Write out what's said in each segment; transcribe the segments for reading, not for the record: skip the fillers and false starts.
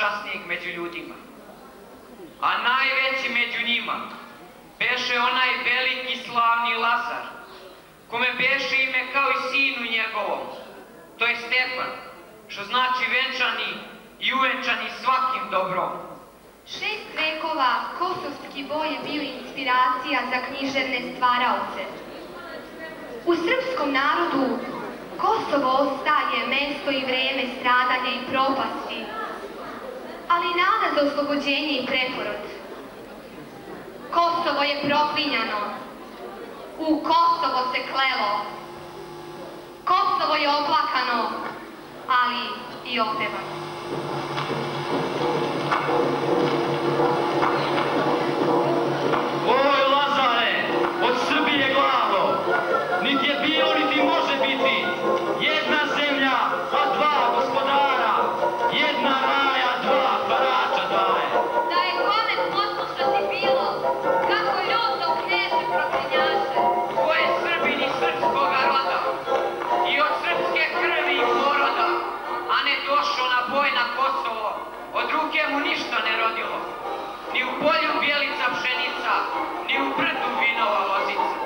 najčasnijeg među ljudima. A najveći među njima beše onaj veliki slavni Lazar, kome beše ime kao i sinu njegovom, to je Stefan, što znači venčani i uvenčani svakim dobrom. 6 vekova kosovski boj je bio inspiracija za književne stvaraoce. U srpskom narodu Kosovo ostaje mesto i vreme stradanja i propasti, ali i nada za oslobođenje i preporod. Kosovo je proklinjano, u Kosovo se klelo. Kosovo je oplakano, ali i opevano. Oj, Lazare, od Srbije glavo, niti je bio, niti može biti. Jedna zemlja, a dva gospodara, jedna raja, dva harača daje. Da je kome poslušati bilo, kako ljudno knježe proklinjaše. Ko je Srbin iz srpskoga roda i od srpske krvi i poroda, a ne došao na boj na Kosovo, od ruke mu ništa ne rodilo. Ni u polju bijelica pšenica, ni u brdu vinova lozica.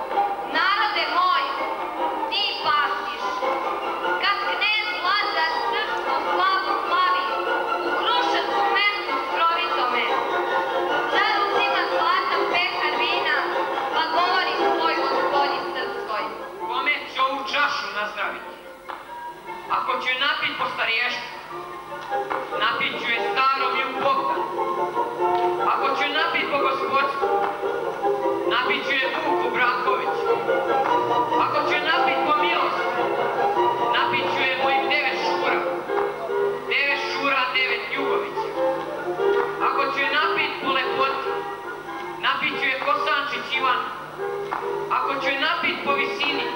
Narode moj, ti pamtiš, kad knez Lazar srpsku slavu slavi, u Kruševcu mestu skrovitome, car uzima zlatan pehar vina, pa govori svoj gospodi srpskoj. Kome će ovu čašu nazdraviti? Ako ću je napit po stariještu, napit ću je starom i u Bogdan. Ako ću je napit po gospodstvu, napit ću je Vuku Braković. Ako ću je napit po milosti, napit ću je mojih 9 šura. 9 šura, 9 Jugovića. Ako ću je napit po lepoti, napit ću je Kosančić Ivan. Ako ću je napit po visini,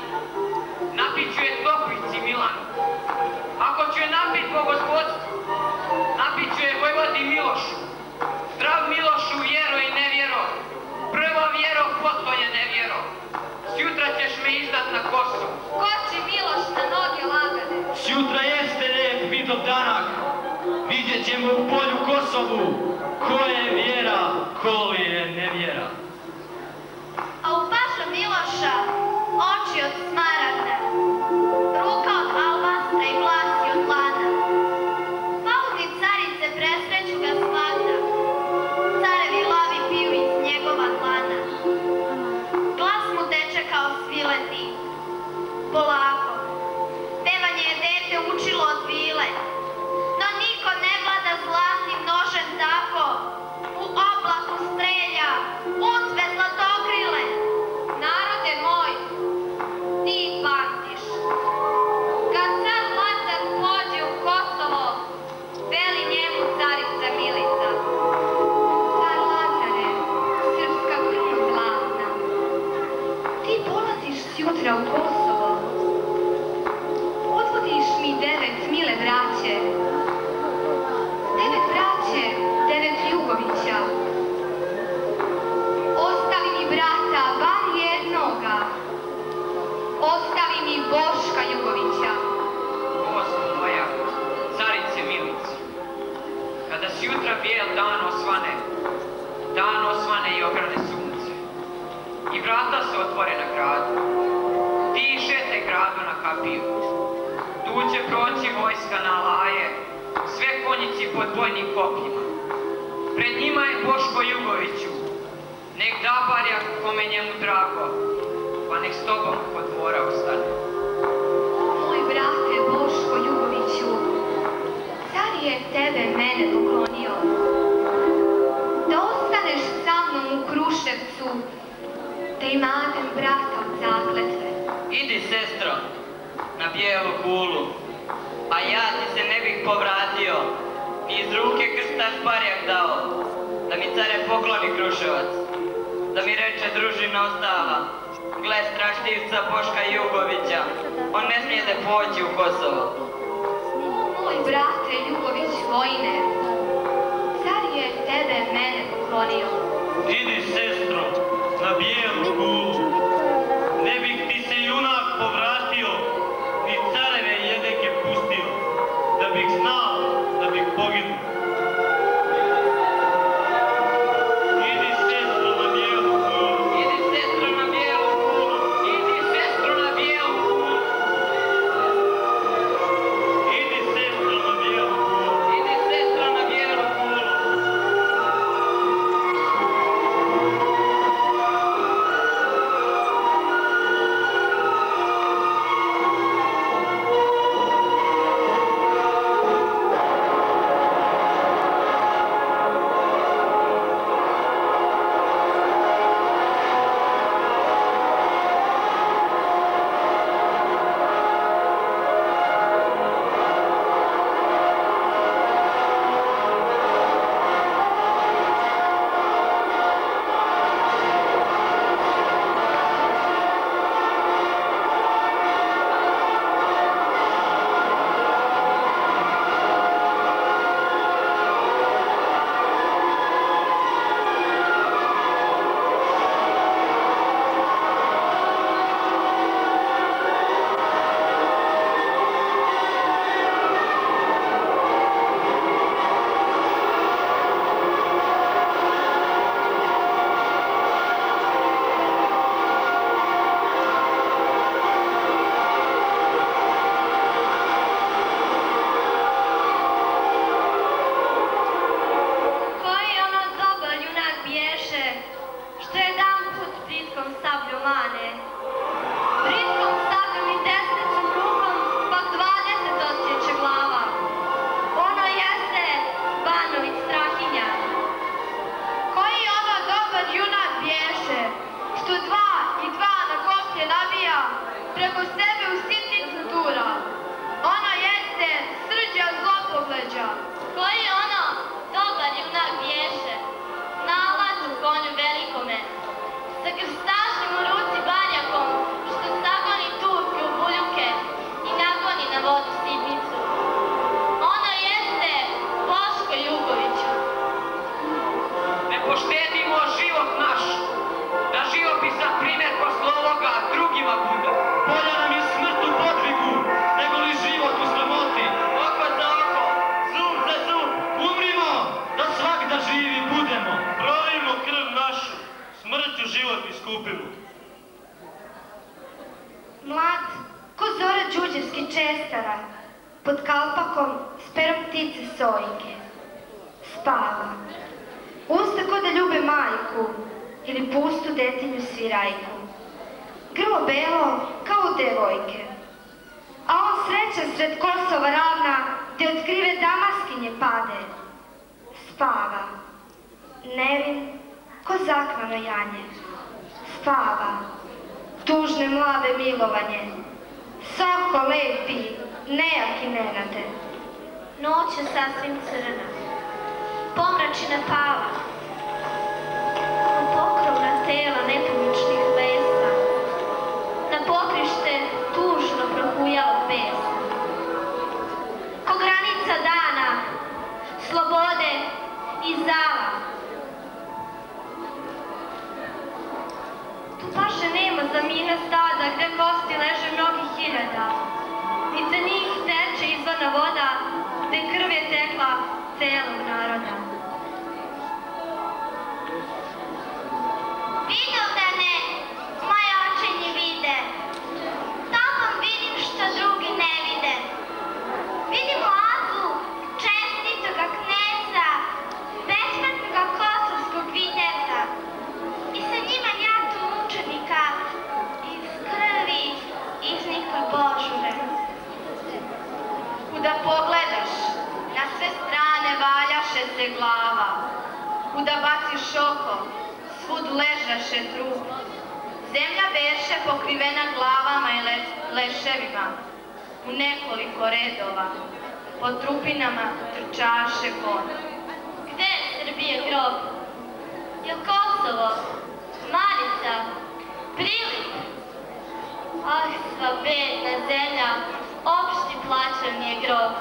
napit ću je Toplici Milanu. Ako ću je napit po gospodstvu, napit ću je Vojvodi Milošu. Zdrav Milošu, vjero i nevjero. Prvo vjero, potom je nevjero. Sjutra ćeš me izdat na Kosovu. Skoči Miloš na noge lagane. Sjutra jeste lijep vidov danak, vidjet ćemo u polju Kosovu, ko je vjera, ko je nevjera. A u paša Miloša oči od smaragda, ruka od albastra i glasi od lana. Pauni carice presreću ga svagda, carevi lavi piju iz njegova dlana. Glas mu teče kao svileti, polako. Pevanje je dete učilo od vile, no niko ne vlada zlatnim nožem tako. U oblaku strelja, utve zlatokrile. Narode moj, ti pamtiš. Kad car Lazar pođe u Kosovo, veli njemu carica Milica. Car Lazare, srpska kruno zlatna, ti polaziš sjutra u Kosovo. Odvodiš mi 9 mile braće. 9 braće, 9 Jugovića. Ostavi mi brata, bar jednoga. Ostavi mi Boška Jugovića. Gospo moja, carice Milice, kada sjutra bijel dan osvane i ograne sunce, i vrata se otvore na gradu, dišete gradu na kapiju, tu će proći vojska na laje, sve konjici pod bojnim kopljima. Pred njima je Boško Jugoviću, nek da barjak kome njemu drago, pa nek s tobom kod dvora ostane. Moj brate Boško Jugoviću, car je tebe mene poklonio. Da ostaneš sa mnom u Kruševcu, da imatem brata od zakletve. Idi, sestro, na bijelu kulu, a ja ti se ne bih povratio, ni iz ruke krstaš barjak dao, da mi care pokloni Kruševac, da mi reče družina ostala, gle straštivca Boška Jugovića, on ne smije da poći u Kosovo. Moj brate Jugović vojne, car je tebe mene poklonio. Idi, sestro, na bijelu kulu, ne bih ti se junak povratio, ni careve jedeke pustio, da bih znao da bih poginuo. smrću život iskupimo. Mlad, ko Zora Đuđevski čestara, pod kalpakom s perom ptice sojke. Spava. Usta ko da ljube majku ili pustu detinju svirajku. Grlo belo kao u devojke. A on srećan sred Kosova ravna, gde od krive damaskinje pade. Spava. Nevin ko zaknano janje. Spava. Tužne mlave milovanje. Soko lepi, nejaki Nenade. Noć je sasvim crna. Pomračina pala. U pokrovna tela nepomičnih lesa. Na pokrište tužno prohujalo pesa. Ko granica dana, slobode i zala. Tu paše nema za mine stada gde kosti leže mnogih hiljada. Ni za njih teče izvorna voda gde krv je tekla celog naroda. Vidovdane, moje oči nje vide. Tobom vidim što drugi ne vide. Vidim oazu čestitoga kneza, besmetnoga kosovskog viteza. I sa njima jatu mučenika iz krvi iznikle božure. Kuda pogledaš, na sve strane valjaše se glava. Kuda baciš oko, svud ležaše trup. Zemlja beše pokrivena glavama i leševima. U nekoliko redova, po trupinama trčaše konj. Gde je Srbije grob? Jel Kosovo? Marica? Prilip? Ah, sva bedna zemlja, opšti plaćan je grob.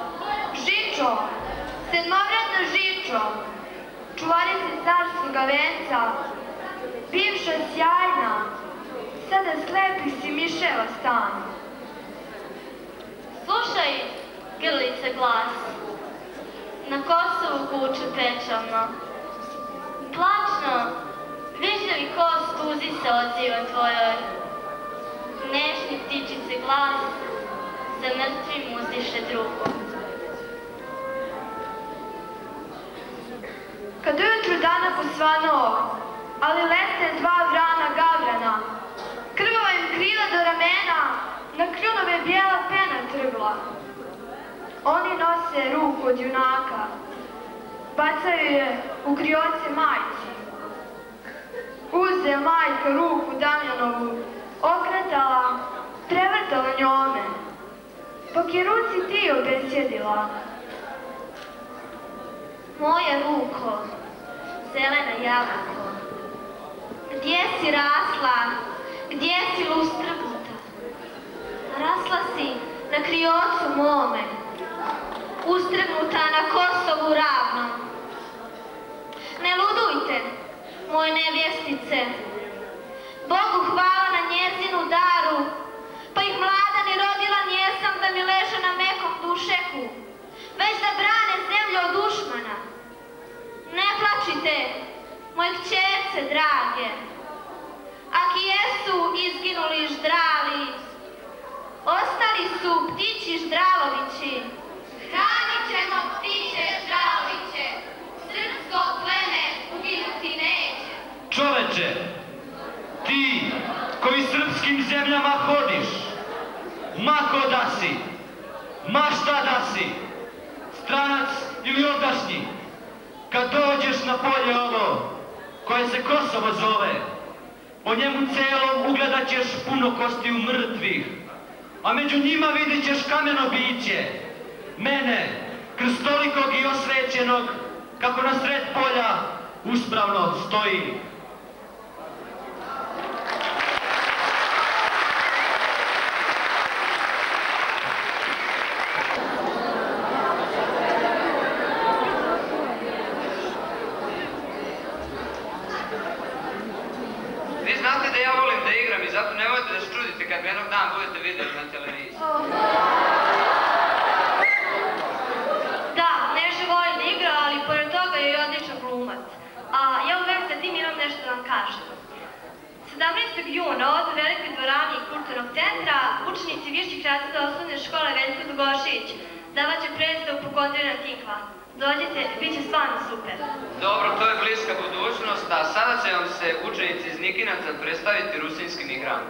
Žičo, sedmovratna Žičo, čuvarice carskoga venca, bivša sjajna, sada slepi si miševa stan. Slušaj, grlice, glas. Na Kosovu kuće pečalno. Plačno, vižljavi kos tuzi se odziva tvojoj. Nežni ptičice glas, za mrtvim uzdiše drugu. Kad ujutru dana posvanuo, ali lete dva vrana gavrana, krvava im krila do ramena, na kljunove bijela pena trgla. Oni nose ruku od junaka, bacaju je u krioce majci. Uze majka ruku Damjanovu, okretala, prevrtala njome, dok je ruci ti obesjedila. Moja ruko, zelena jabuko, gdje si rasla, gdje si lustrbuta? Rasla si na kriocu mome, ustrgnuta na Kosovu ravnom. Ne ludujte, moje nevjestice, Bogu hvala na njezinu daru, pa ih mlada ni rodila njesam da mi leže na mekom dušeku, već da brane zemlju od dušmana. Ne plačite, moje kćerce drage, aki jesu izginuli ždrali, ostali su ptići ždralovići. Hranit ćemo ptiće ždraloviće, srpsko pleme uginuti neće. Čoveče, ti koji srpskim zemljama hodiš, ma ko da si, ma šta da si, stranac ili ovdašnji, kad dođeš na polje ovo, koje se Kosovo zove, po njemu celom ugledat ćeš puno kostiju mrtvih, a među njima vidit ćeš kameno biće, mene, krstolikog i osvećenog, kako na sred polja uspravno stoji. Vi znate da ja volim da igram i zato nemojte da se čudite kad me jednog dana budete vidjeli na televiziji. Da, Neže voli da igra, ali pored toga je i odličan glumac. A ja u vezi sa tim imam nešto da vam kažem. 17. juna ovdje u Velikoj dvorani Kulturnog centra učenici viših razreda osnovne škole Veljko Dugošević davat će predstavu Pogodrina tikva. Dođite, bit će stvarno super. Dobro, to je bliska budućnost, a sada će vam se učenici iz Nikinaca predstaviti rusinskim igram.